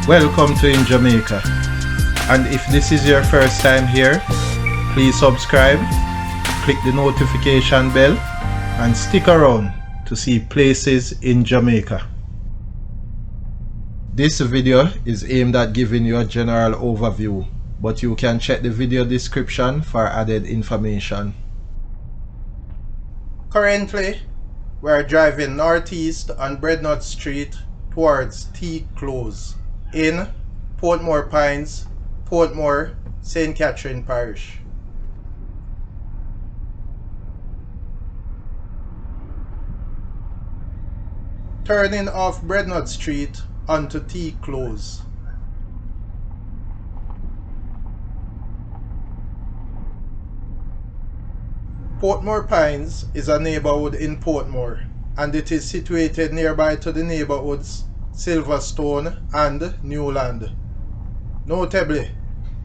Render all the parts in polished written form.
Welcome to InJamaica, and if this is your first time here, please subscribe, click the notification bell and stick around to see places in Jamaica. This video is aimed at giving you a general overview, but you can check the video description for added information. Currently, we are driving northeast on Breadnut Street towards Teak Close in Portmore Pines, Portmore, St. Catherine Parish. Turning off Breadnut Street onto Teak Close. Portmore Pines is a neighborhood in Portmore, and it is situated nearby to the neighborhoods Silverstone and Newland. Notably,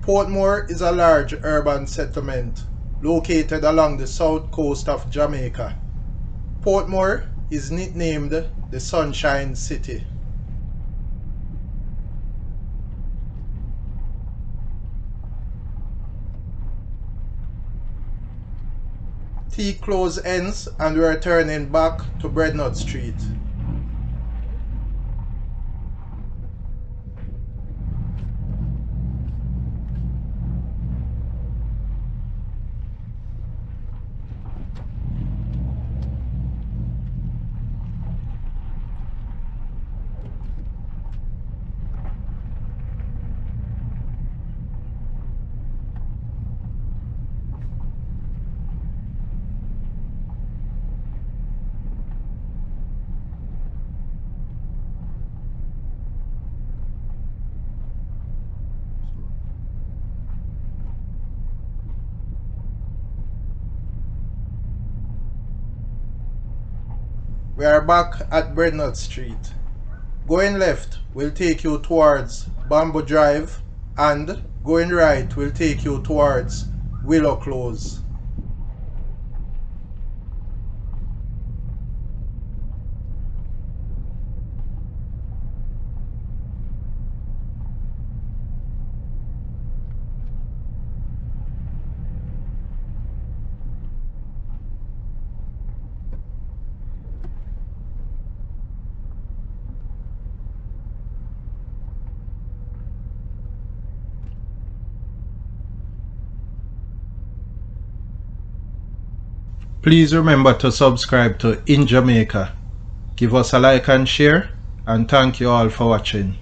Portmore is a large urban settlement located along the south coast of Jamaica. Portmore is nicknamed the Sunshine City. Teak Close ends and we are turning back to Breadnut Street. We are back at Breadnut Street. Going left will take you towards Bamboo Drive, and going right will take you towards Willow Close. Please remember to subscribe to InJamaica. Give us a like and share, and thank you all for watching.